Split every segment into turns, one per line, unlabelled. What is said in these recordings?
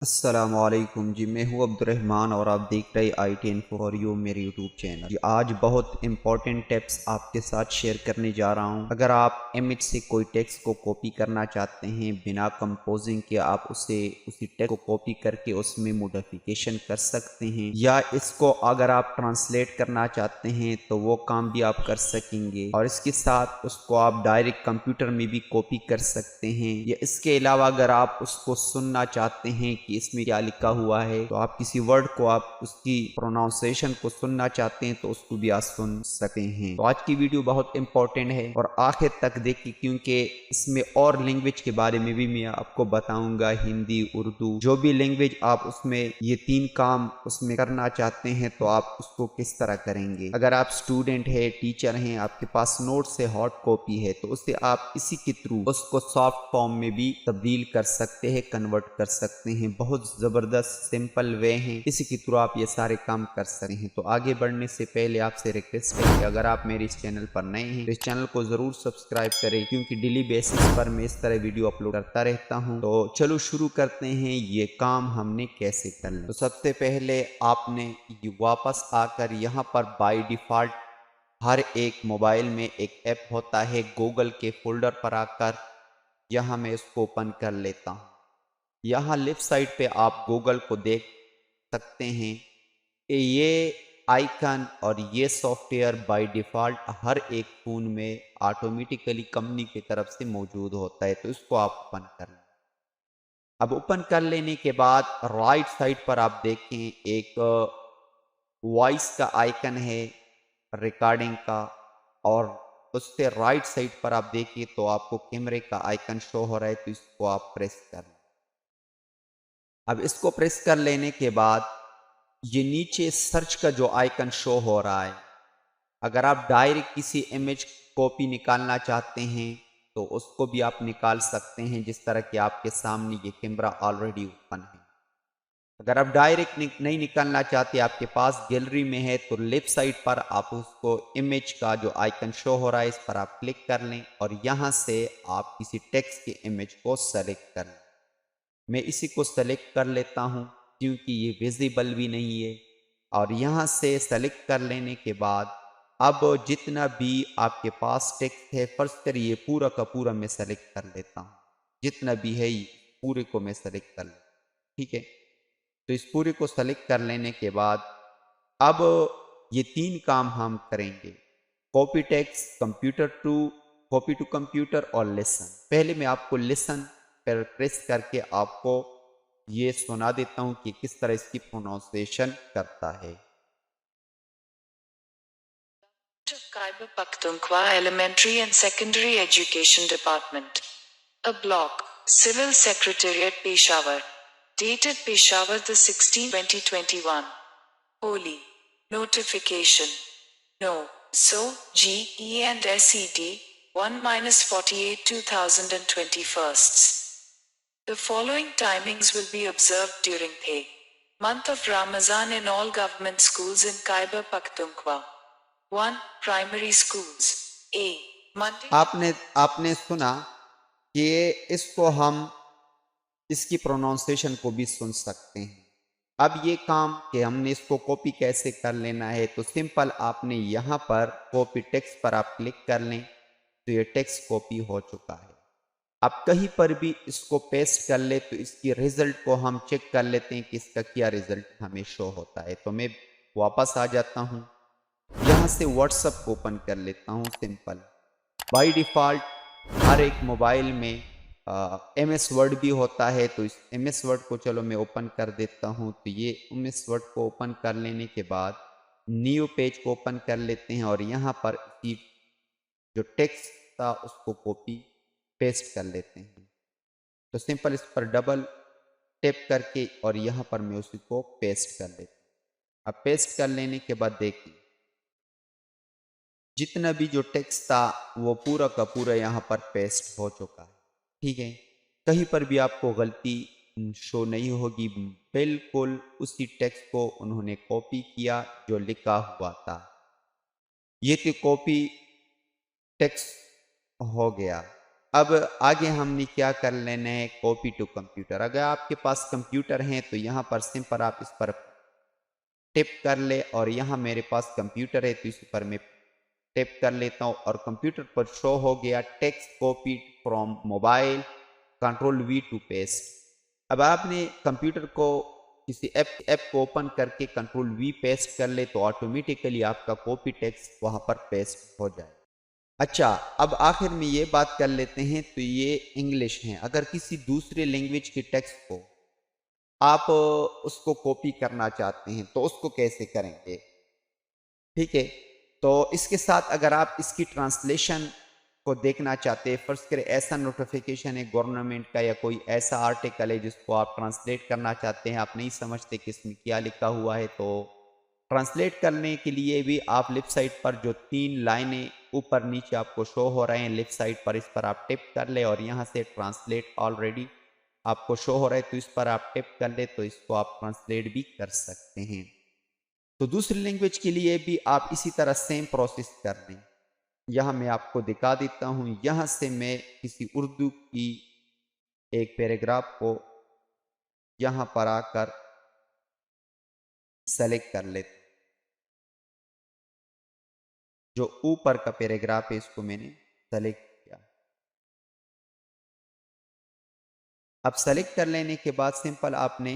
अस्सलामुअलैकुम जी, मैं हूँ अब्दुर्रहमान और आप देख रहे IT इन्फो फॉर यू मेरे यूट्यूब चैनल जी। आज बहुत इंपॉर्टेंट टिप्स आपके साथ शेयर करने जा रहा हूँ। अगर आप इमेज से कोई टेक्स्ट को कॉपी करना चाहते हैं बिना कंपोजिंग के, आप उसी टेक्स्ट को कॉपी करके उसमें मॉडिफिकेशन कर सकते हैं, या इसको अगर आप ट्रांसलेट करना चाहते हैं तो वो काम भी आप कर सकेंगे, और इसके साथ उसको आप डायरेक्ट कंप्यूटर में भी कॉपी कर सकते हैं। या इसके अलावा अगर आप उसको सुनना चाहते हैं कि इसमें क्या लिखा हुआ है, तो आप किसी वर्ड को आप उसकी प्रोनाउंसिएशन को सुनना चाहते हैं तो उसको भी आप सुन सकते हैं। तो आज की वीडियो बहुत इंपॉर्टेंट है और आखिर तक देखिए, क्योंकि इसमें और लैंग्वेज के बारे में भी मैं आपको बताऊंगा। हिंदी, उर्दू, जो भी लैंग्वेज आप उसमें ये तीन काम उसमें करना चाहते हैं तो आप उसको किस तरह करेंगे। अगर आप स्टूडेंट है, टीचर हैं, आपके पास नोट्स है, हॉट कॉपी है, तो उससे आप इसी के थ्रू उसको सॉफ्ट फॉर्म में भी तब्दील कर सकते हैं, कन्वर्ट कर सकते हैं। बहुत जबरदस्त सिंपल वे हैं, इसी के थ्रू आप ये सारे काम कर सकते हैं। तो आगे बढ़ने से पहले आपसे रिक्वेस्ट है कि अगर आप मेरे इस चैनल पर नए हैं तो इस चैनल को जरूर सब्सक्राइब करें, क्योंकि डेली बेसिस पर मैं इस तरह वीडियो अपलोड करता रहता हूं। तो चलो शुरू करते हैं, ये काम हमने कैसे करना। तो सबसे पहले आपने वापस आकर यहाँ पर बाय डिफॉल्ट हर एक मोबाइल में एक ऐप होता है, गूगल के फोल्डर पर आकर यहाँ मैं इसको ओपन कर लेता हूँ। यहाँ लेफ्ट साइड पे आप गूगल को देख सकते हैं कि ये आइकन और ये सॉफ्टवेयर बाय डिफ़ॉल्ट हर एक फ़ोन में ऑटोमेटिकली कंपनी की तरफ से मौजूद होता है, तो इसको आप ओपन कर लें। अब ओपन कर लेने के बाद राइट साइड पर आप देखें एक वॉइस का आइकन है, रिकॉर्डिंग का, और उससे राइट साइड पर आप देखिए तो आपको कैमरे का आइकन शो हो रहा है, तो इसको आप प्रेस कर लें। अब इसको प्रेस कर लेने के बाद ये नीचे सर्च का जो आइकन शो हो रहा है, अगर आप डायरेक्ट किसी इमेज कॉपी निकालना चाहते हैं तो उसको भी आप निकाल सकते हैं, जिस तरह कि आपके सामने ये कैमरा ऑलरेडी ओपन है। अगर आप डायरेक्ट नहीं निकालना चाहते, आपके पास गैलरी में है, तो लेफ्ट साइड पर आप उसको इमेज का जो आइकन शो हो रहा है इस पर आप क्लिक कर लें और यहाँ से आप किसी टेक्स्ट की इमेज को सेलेक्ट कर लें। मैं इसी को सेलेक्ट कर लेता हूँ क्योंकि ये विजिबल भी नहीं है। और यहाँ से सेलेक्ट कर लेने के बाद अब जितना भी आपके पास टेक्स्ट है, फर्ज करिए पूरा का पूरा मैं सेलेक्ट कर लेता हूँ। जितना भी है ये पूरे को मैं सेलेक्ट कर लेता हूँ, ठीक है। तो इस पूरे को सेलेक्ट कर लेने के बाद अब ये तीन काम हम करेंगे, copy text, copy to computer और लेसन। पहले मैं आपको लेसन पर प्रेस करके आपको ये सुना देता हूं कि किस तरह इसकी प्रोनाउंसिएशन करता है।
Khyber Pakhtunkhwa Elementary and Secondary Education Department. A block. Civil Secretariat Peshawar. Dated Peshawar the 16th 2021. Holy. Notification. No. So, GE and SED 1-48 2021. The following timings will be observed during the month of Ramazan in all government schools in Khyber Pakhtunkhwa. 1. Primary schools. A. Monday.
आपने आपने सुना कि इसको हम इसकी pronunciation को भी सुन सकते हैं। अब ये काम कि हमने इसको कॉपी कैसे कर लेना है, तो सिंपल आपने यहाँ पर कॉपी टेक्स्ट पर आप क्लिक कर लें तो ये टेक्स्ट कॉपी हो चुका है। आप कहीं पर भी इसको पेस्ट कर ले तो इसकी रिजल्ट को हम चेक कर लेते हैं कि इसका क्या रिजल्ट हमें शो होता है। तो मैं वापस आ जाता हूँ, यहाँ से व्हाट्सएप ओपन कर लेता हूँ। सिंपल बाय डिफ़ॉल्ट हर एक मोबाइल में MS वर्ड भी होता है, तो इस MS वर्ड को चलो मैं ओपन कर देता हूँ। तो ये MS वर्ड को ओपन कर लेने के बाद न्यू पेज को ओपन कर लेते हैं और यहाँ पर जो टेक्स्ट था उसको कॉपी पेस्ट कर लेते हैं। तो सिंपल इस पर डबल टैप करके और यहाँ पर मैं उसी को पेस्ट कर लेता हूँ। अब पेस्ट कर लेने के बाद देखिए जितना भी जो टेक्स्ट था वो पूरा का पूरा यहाँ पर पेस्ट हो चुका है, ठीक है। कहीं पर भी आपको गलती शो नहीं होगी, बिल्कुल उसी टेक्स्ट को उन्होंने कॉपी किया जो लिखा हुआ था। ये तो कॉपी टेक्स्ट हो गया। अब आगे हमने क्या कर लेना है, कॉपी टू कंप्यूटर। अगर आपके पास कंप्यूटर है तो यहाँ पर सिंपल आप इस पर टिप कर ले, और यहाँ मेरे पास कंप्यूटर है तो इस पर मैं टिप कर लेता हूँ और कंप्यूटर पर शो हो गया text copy from mobile, Ctrl+V to paste. अब आपने कंप्यूटर को किसी ऐप को ओपन करके Ctrl+V पेस्ट कर ले तो ऑटोमेटिकली आपका कॉपी टेक्स्ट वहाँ पर पेस्ट हो जाए। अच्छा, अब आखिर में ये बात कर लेते हैं, तो ये इंग्लिश है। अगर किसी दूसरे लैंग्वेज के टेक्स्ट को आप उसको कॉपी करना चाहते हैं तो उसको कैसे करेंगे, ठीक है। तो इसके साथ अगर आप इसकी ट्रांसलेशन को देखना चाहते हैं, फर्स्ट करें ऐसा नोटिफिकेशन है गवर्नमेंट का या कोई ऐसा आर्टिकल है जिसको आप ट्रांसलेट करना चाहते हैं, आप नहीं समझते कि इसमें क्या लिखा हुआ है, तो ट्रांसलेट करने के लिए भी आप लेफ्ट साइड पर जो 3 लाइनें ऊपर नीचे आपको शो हो रहे हैं लेफ्ट साइड पर, इस पर आप टिप कर ले और यहाँ से ट्रांसलेट ऑलरेडी आपको शो हो रहा है तो इस पर आप टिप कर ले तो इसको आप ट्रांसलेट भी कर सकते हैं। तो दूसरी लैंग्वेज के लिए भी आप इसी तरह सेम प्रोसेस कर लें। यहाँ मैं आपको दिखा देता हूँ, यहाँ से मैं किसी उर्दू की एक पैराग्राफ को यहाँ पर आकर सेलेक्ट कर लेते, जो ऊपर का पैराग्राफ है इसको मैंने सेलेक्ट किया। अब सेलेक्ट कर लेने के बाद सिंपल आपने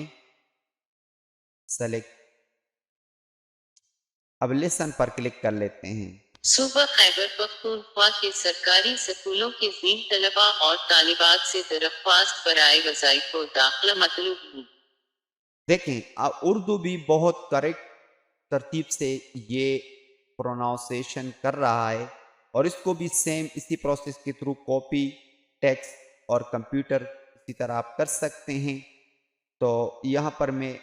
सेलेक्ट, अब लेसन पर क्लिक कर लेते हैं।
सूबा खैबर पख्तूनख्वा के सरकारी स्कूलों के 3 तलबा और तालिबात से दरख्वास्त बराए वज़ाइफ को दाखिला मतलूब नहीं।
देखें, उर्दू भी बहुत करेक्ट तरतीब से ये प्रोनाउंसिएशन कर रहा है और इसको भी सेम इसी प्रोसेस के थ्रू कॉपी टेक्स्ट और कंप्यूटर इसी तरह आप कर सकते हैं। तो यहाँ पर मैं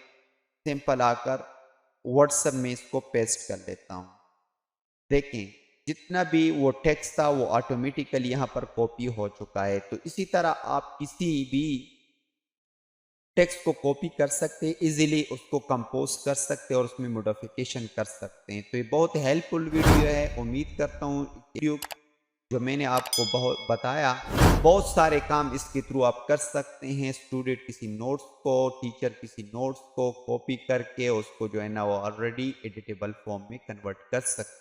सिंपल आकर व्हाट्सएप में इसको पेस्ट कर लेता हूँ। देखें, जितना भी वो टेक्स्ट था वो ऑटोमेटिकली यहाँ पर कॉपी हो चुका है। तो इसी तरह आप किसी भी टेक्स्ट को कॉपी कर सकते हैं, इजीली उसको कंपोज कर सकते हैं और उसमें मॉडिफिकेशन कर सकते हैं। तो ये बहुत हेल्पफुल वीडियो है। उम्मीद करता हूँ वीडियो जो मैंने आपको बहुत बताया, बहुत सारे काम इसके थ्रू आप कर सकते हैं। स्टूडेंट किसी नोट्स को, टीचर किसी नोट्स को कॉपी करके उसको जो है ना वो ऑलरेडी एडिटेबल फॉर्म में कन्वर्ट कर सकते हैं।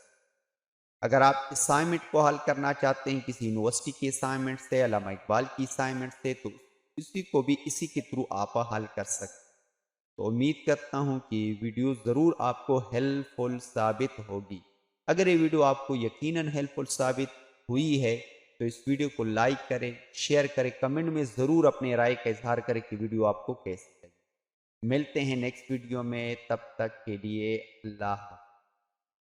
अगर आप असाइनमेंट को हल करना चाहते हैं किसी यूनिवर्सिटी के असाइनमेंट से, अल्लामा इकबाल की असाइनमेंट से, तो इसी को भी इसी के थ्रू आप हल कर सकते हैं। तो उम्मीद करता हूं कि वीडियो ज़रूर आपको हेल्पफुल साबित होगी। अगर ये वीडियो आपको यकीनन हेल्पफुल साबित हुई है तो इस वीडियो को लाइक करें, शेयर करें, कमेंट में ज़रूर अपने राय का इजहार करें कि वीडियो आपको कैसी लगी। मिलते हैं नेक्स्ट वीडियो में, तब तक के लिए अल्लाह।